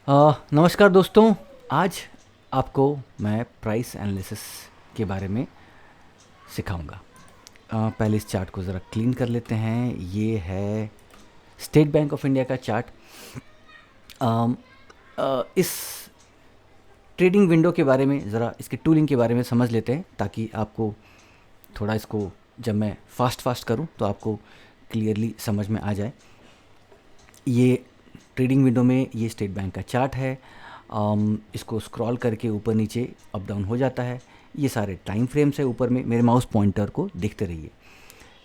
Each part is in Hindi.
नमस्कार दोस्तों। आज आपको मैं प्राइस एनालिसिस के बारे में सिखाऊंगा। पहले इस चार्ट को ज़रा क्लीन कर लेते हैं। ये है स्टेट बैंक ऑफ इंडिया का चार्ट। इस ट्रेडिंग विंडो के बारे में ज़रा इसके टूलिंग के बारे में समझ लेते हैं, ताकि आपको थोड़ा इसको जब मैं फास्ट करूं तो आपको क्लियरली समझ में आ जाए। ये ट्रेडिंग विंडो में ये स्टेट बैंक का चार्ट है। इसको स्क्रॉल करके ऊपर नीचे अप डाउन हो जाता है। ये सारे टाइम फ्रेम्स है। ऊपर में मेरे माउस पॉइंटर को देखते रहिए।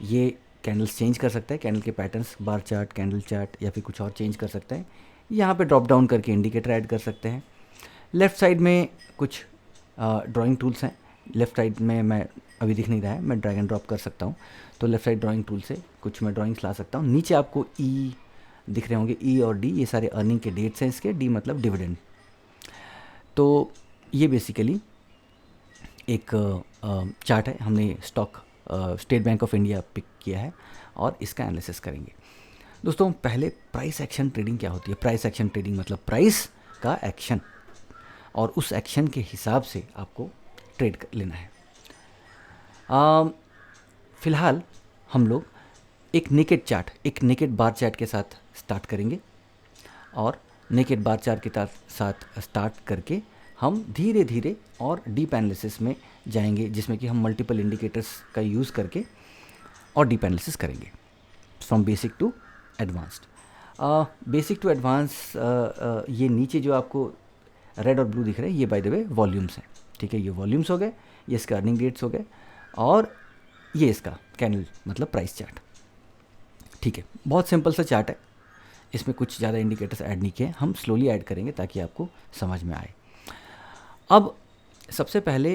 ये कैंडल्स चेंज कर सकता है, कैंडल के patterns, bar chart, candle chart या फिर कुछ और चेंज कर सकते हैं। यहाँ पे ड्रॉप डाउन करके इंडिकेटर ऐड कर सकते हैं। लेफ़्ट साइड में कुछ ड्राइंग टूल्स हैं। लेफ़्ट साइड में मैं अभी दिख नहीं रहा है, मैं ड्रैग एंड ड्रॉप कर सकता हूँ। तो लेफ़्ट साइड ड्राइंग टूल से कुछ मैं ड्राइंग्स ला सकता हूँ। नीचे आपको ई दिख रहे होंगे, ई और डी, ये सारे अर्निंग के डेट्स हैं इसके। डी मतलब डिविडेंड। तो ये बेसिकली एक चार्ट है। हमने stock State Bank of India pick किया है और इसका एनालिसिस करेंगे। दोस्तों, पहले प्राइस एक्शन ट्रेडिंग क्या होती है? प्राइस एक्शन ट्रेडिंग मतलब प्राइस का एक्शन, और उस एक्शन के हिसाब से आपको ट्रेड लेना है। फ़िलहाल हम लोग एक नेकेड चार्ट, एक नेकेड बार चार्ट के साथ स्टार्ट करेंगे, और नेकेड बार चार्ट के साथ स्टार्ट करके हम धीरे धीरे और डीप एनालिसिस में जाएंगे, जिसमें कि हम मल्टीपल इंडिकेटर्स का यूज़ करके और डीप एनालिसिस करेंगे, from basic to advanced. Basic to advance, ये नीचे जो आपको रेड और ब्लू दिख रहे हैं, ये बाय द वे वॉल्यूम्स हैं। ठीक है, ये वॉल्यूम्स हो गए, ये इसके अर्निंग डेट्स हो गए, और ये इसका कैंडल मतलब प्राइस चार्ट। ठीक है, बहुत सिंपल सा चार्ट है। इसमें कुछ ज़्यादा इंडिकेटर्स ऐड नहीं किए, हम स्लोली ऐड करेंगे ताकि आपको समझ में आए। अब सबसे पहले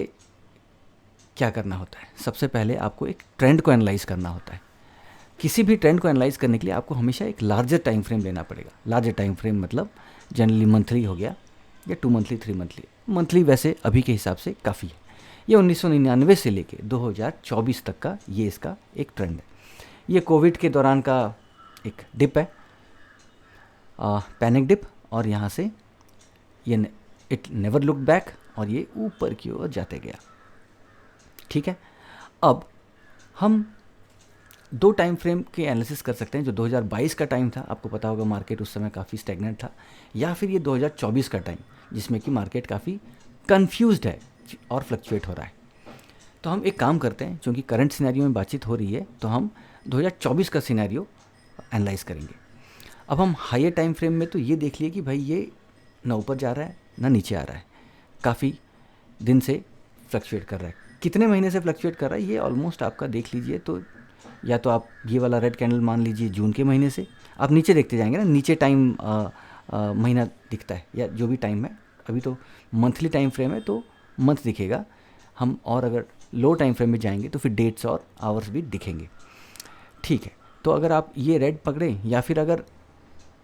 क्या करना होता है? सबसे पहले आपको एक ट्रेंड को एनालाइज करना होता है। किसी भी ट्रेंड को एनालाइज करने के लिए आपको हमेशा एक लार्जर टाइम फ्रेम लेना पड़ेगा। लार्जर टाइम फ्रेम मतलब जनरली मंथली हो गया, या 2 मंथली, 3 मंथली। मंथली वैसे अभी के हिसाब से काफ़ी है। ये 1999 से लेके 2024 तक का ये इसका एक ट्रेंड है। ये कोविड के दौरान का एक डिप है, पैनिक डिप, और यहाँ से ये इट नेवर लुक बैक, और ये ऊपर की ओर जाते गया। ठीक है, अब हम 2 टाइम फ्रेम के एनालिसिस कर सकते हैं। जो 2022 का टाइम था, आपको पता होगा मार्केट उस समय काफ़ी स्टैग्नेंट था, या फिर ये 2024 का टाइम, जिसमें कि मार्केट काफ़ी कंफ्यूज्ड है और फ्लक्चुएट हो रहा है। तो हम एक काम करते हैं, क्योंकि करंट सिनेरियो में बातचीत हो रही है, तो हम 2024 का सिनेरियो एनालाइज करेंगे। अब हम हायर टाइम फ्रेम में तो ये देख लिए कि भाई ये ना ऊपर जा रहा है ना नीचे आ रहा है, काफ़ी दिन से फ्लक्चुएट कर रहा है। कितने महीने से फ्लक्चुएट कर रहा है ये ऑलमोस्ट आपका देख लीजिए। तो या तो आप ये वाला रेड कैंडल मान लीजिए जून के महीने से, आप नीचे देखते जाएंगे ना, नीचे टाइम महीना दिखता है, या जो भी टाइम है। अभी तो मंथली टाइम फ्रेम है तो मंथ दिखेगा हम, और अगर लो टाइम फ्रेम में जाएंगे तो फिर डेट्स और आवर्स भी दिखेंगे। ठीक है, तो अगर आप ये रेड पकड़ें या फिर अगर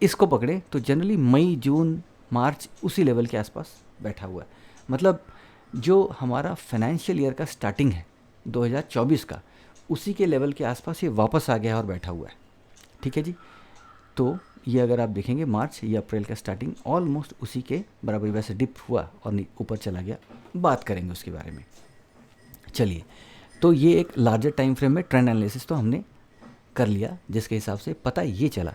इसको पकड़े, तो जनरली मई, जून, मार्च उसी लेवल के आसपास बैठा हुआ है। मतलब जो हमारा फाइनेंशियल ईयर का स्टार्टिंग है 2024 का, उसी के लेवल के आसपास ये वापस आ गया है और बैठा हुआ है। ठीक है जी, तो ये अगर आप देखेंगे मार्च या अप्रैल का स्टार्टिंग ऑलमोस्ट उसी के बराबर, वैसे डिप हुआ और ऊपर चला गया। बात करेंगे उसके बारे में। चलिए, तो ये एक लार्जर टाइम फ्रेम में ट्रेंड एनालिसिस तो हमने कर लिया, जिसके हिसाब से पता ये चला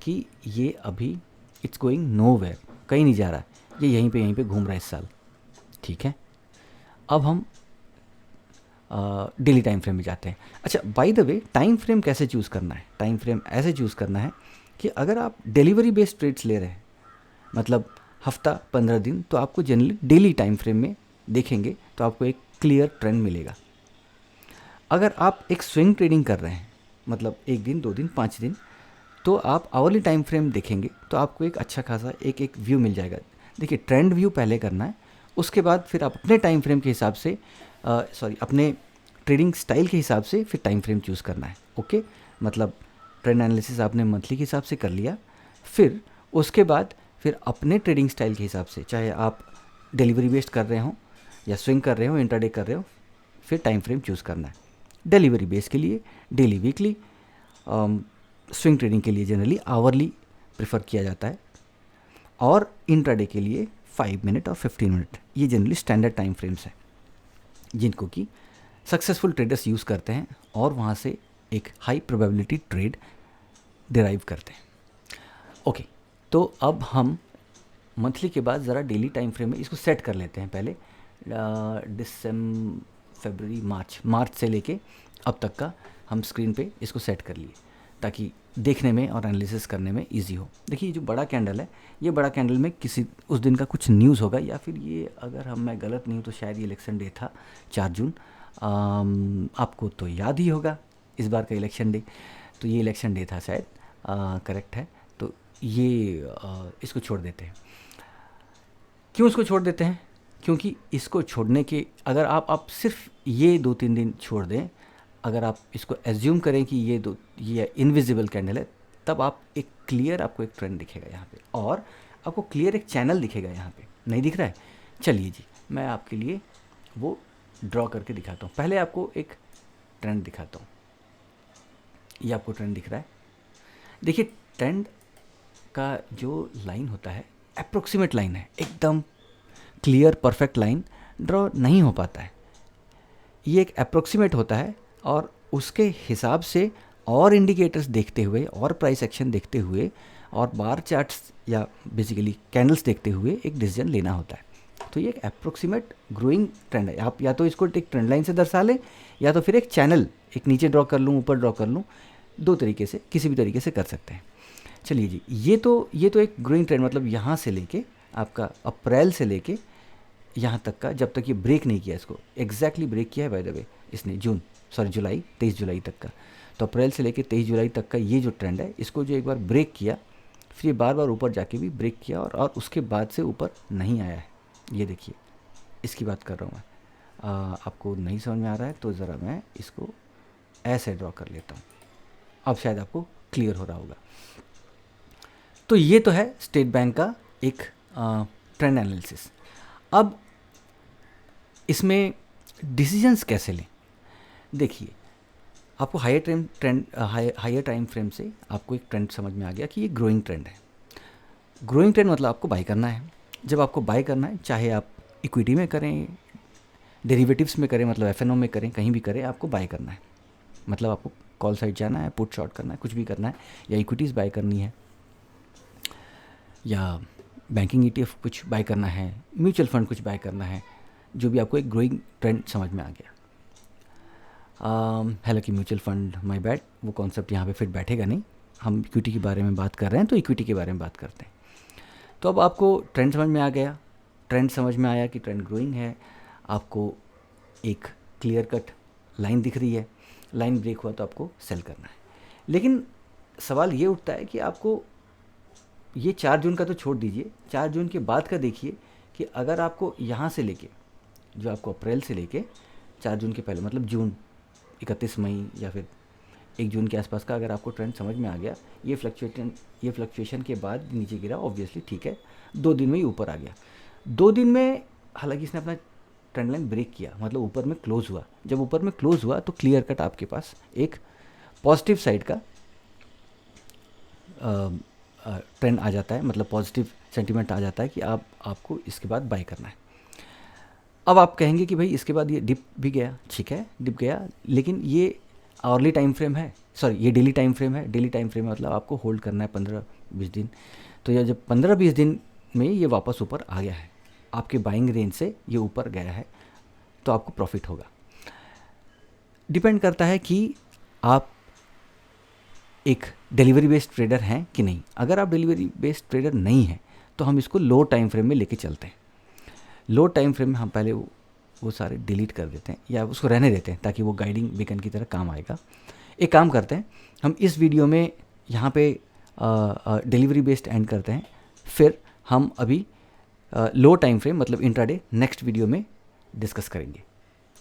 कि ये अभी इट्स गोइंग नोवेयर, कहीं नहीं जा रहा है, ये यहीं पे घूम रहा है इस साल। ठीक है, अब हम डेली टाइम फ्रेम में जाते हैं। अच्छा, by the way, time frame कैसे चूज़ करना है? टाइम फ्रेम ऐसे चूज़ करना है कि अगर आप डिलीवरी बेस्ड ट्रेड्स ले रहे हैं, मतलब हफ्ता 15 दिन, तो आपको जनरली डेली टाइम फ्रेम में देखेंगे तो आपको एक क्लियर ट्रेंड मिलेगा। अगर आप एक स्विंग ट्रेडिंग कर रहे हैं, मतलब 1 दिन, 2 दिन, 5 दिन, तो आप आवरली टाइम फ्रेम देखेंगे तो आपको एक अच्छा खासा एक व्यू मिल जाएगा। देखिए, ट्रेंड व्यू पहले करना है, उसके बाद फिर आप अपने टाइम फ्रेम के हिसाब से, अपने ट्रेडिंग स्टाइल के हिसाब से फिर टाइम फ्रेम चूज़ करना है। ओके, मतलब ट्रेंड एनालिसिस आपने मंथली के हिसाब से कर लिया, फिर उसके बाद फिर अपने ट्रेडिंग स्टाइल के हिसाब से, चाहे आप डिलीवरी बेस्ड कर रहे हो या स्विंग कर रहे हो, इंट्राडे कर रहे हो, फिर टाइम फ्रेम चूज़ करना है। डिलीवरी बेस के लिए डेली, वीकली, स्विंग ट्रेडिंग के लिए जनरली आवरली प्रेफर किया जाता है। और इंट्राडे के लिए 5 मिनट और 15 मिनट, ये जनरली स्टैंडर्ड टाइम फ्रेम्स हैं जिनको कि सक्सेसफुल ट्रेडर्स यूज़ करते हैं और वहाँ से एक हाई प्रोबेबिलिटी ट्रेड डिराइव करते हैं। ओके, तो अब हम मंथली के बाद ज़रा डेली टाइम फ्रेम में इसको सेट कर लेते हैं। पहले फरवरी मार्च से लेके अब तक का हम स्क्रीन पे इसको सेट कर लिए ताकि देखने में और एनालिसिस करने में इजी हो। देखिए जो बड़ा कैंडल है, ये बड़ा कैंडल में किसी उस दिन का कुछ न्यूज़ होगा, या फिर ये अगर मैं गलत नहीं हूँ तो शायद ये इलेक्शन डे था 4 जून। आपको तो याद ही होगा इस बार का इलेक्शन डे, तो ये इलेक्शन डे था शायद, करेक्ट है। तो ये इसको छोड़ देते हैं। क्यों इसको छोड़ देते हैं? क्योंकि इसको छोड़ने के अगर आप सिर्फ ये 2-3 दिन छोड़ दें, अगर आप इसको एज्यूम करें कि ये इनविजिबल कैंडल है, तब आपको एक ट्रेंड दिखेगा यहाँ पे, और आपको क्लियर एक चैनल दिखेगा यहाँ पे। नहीं दिख रहा है? चलिए जी, मैं आपके लिए वो ड्रॉ करके दिखाता हूँ। पहले आपको एक ट्रेंड दिखाता हूँ। ये आपको ट्रेंड दिख रहा है? देखिए ट्रेंड का जो लाइन होता है अप्रोक्सीमेट लाइन है, एकदम क्लियर परफेक्ट लाइन ड्रॉ नहीं हो पाता है। ये एक अप्रोक्सीमेट होता है और उसके हिसाब से और इंडिकेटर्स देखते हुए और प्राइस एक्शन देखते हुए और बार चार्ट्स या बेसिकली कैंडल्स देखते हुए एक डिसीजन लेना होता है। तो ये एक अप्रोक्सीमेट ग्रोइंग ट्रेंड है। आप या तो इसको एक ट्रेंड लाइन से दर्शा लें, या तो फिर एक चैनल, एक नीचे ड्रॉ कर लूँ, ऊपर ड्रॉ कर लूँ, दो तरीके से, किसी भी तरीके से कर सकते हैं। चलिए जी, ये तो एक ग्रोइंग ट्रेंड, मतलब यहाँ से लेके आपका अप्रैल से लेके यहाँ तक का, जब तक ये ब्रेक नहीं किया, इसको एग्जैक्टली ब्रेक किया है बाय द वे इसने जुलाई 23 जुलाई तक का। तो अप्रैल से लेके 23 जुलाई तक का ये जो ट्रेंड है, इसको जो एक बार ब्रेक किया, फिर ये बार बार ऊपर जाके भी ब्रेक किया और उसके बाद से ऊपर नहीं आया है। ये देखिए, इसकी बात कर रहा हूँ मैं। आपको नहीं समझ में आ रहा है तो ज़रा मैं इसको ऐसे ड्रॉ कर लेता हूँ, अब शायद आपको क्लियर हो रहा होगा। तो ये तो है स्टेट बैंक का एक ट्रेंड एनालिसिस। अब इसमें डिसीजंस कैसे लें? देखिए, आपको हायर टाइम फ्रेम से आपको एक ट्रेंड समझ में आ गया कि ये ग्रोइंग ट्रेंड है। ग्रोइंग ट्रेंड मतलब आपको बाय करना है। जब आपको बाय करना है, चाहे आप इक्विटी में करें, डेरिवेटिव्स में करें, मतलब एफएनओ में करें, कहीं भी करें, आपको बाय करना है। मतलब आपको कॉल साइड जाना है, पुट शॉर्ट करना है, कुछ भी करना है, या इक्विटीज़ बाय करनी है, या बैंकिंग ईटीएफ कुछ बाय करना है, म्यूचुअल फंड कुछ बाय करना है, जो भी आपको एक ग्रोइंग ट्रेंड समझ में आ गया। हालांकि म्यूचुअल फंड, माय बैड, वो कॉन्सेप्ट यहाँ पे फिर बैठेगा नहीं। हम इक्विटी के बारे में बात कर रहे हैं तो इक्विटी के बारे में बात करते हैं। तो अब आपको ट्रेंड समझ में आ गया, ट्रेंड समझ में आया कि ट्रेंड ग्रोइंग है, आपको एक क्लियर कट लाइन दिख रही है, लाइन ब्रेक हुआ तो आपको सेल करना है। लेकिन सवाल ये उठता है कि आपको ये 4 जून का तो छोड़ दीजिए, 4 जून के बाद का देखिए कि अगर आपको यहाँ से लेके, जो आपको अप्रैल से लेके 4 जून के पहले, मतलब जून 31 मई या फिर 1 जून के आसपास का अगर आपको ट्रेंड समझ में आ गया, ये फ्लक्चुएशन के बाद नीचे गिरा, ऑब्वियसली ठीक है, 2 दिन में ही ऊपर आ गया। 2 दिन में हालांकि इसने अपना ट्रेंड लाइन ब्रेक किया, मतलब ऊपर में क्लोज हुआ। जब ऊपर में क्लोज हुआ तो क्लियर कट आपके पास एक पॉजिटिव साइड का ट्रेंड आ जाता है, मतलब पॉजिटिव सेंटीमेंट आ जाता है कि आपको इसके बाद बाय करना है। अब आप कहेंगे कि भाई इसके बाद ये डिप भी गया, ठीक है डिप गया, लेकिन ये आवरली टाइम फ्रेम है, सॉरी ये डेली टाइम फ्रेम है। डेली टाइम फ्रेम मतलब आपको होल्ड करना है 15-20 दिन। तो यह जब 15-20 दिन में ये वापस ऊपर आ गया है, आपके बाइंग रेंज से ये ऊपर गया है, तो आपको प्रॉफिट होगा। डिपेंड करता है कि आप एक डिलीवरी बेस्ड ट्रेडर हैं कि नहीं। अगर आप डिलीवरी बेस्ड ट्रेडर नहीं हैं तो हम इसको लो टाइम फ्रेम में लेके चलते हैं। लो टाइम फ्रेम में हम पहले वो सारे डिलीट कर देते हैं या उसको रहने देते हैं, ताकि वो गाइडिंग बीकन की तरह काम आएगा। एक काम करते हैं, हम इस वीडियो में यहाँ पे डिलीवरी बेस्ड एंड करते हैं, फिर हम अभी लो टाइम फ्रेम मतलब इंट्राडे नेक्स्ट वीडियो में डिस्कस करेंगे।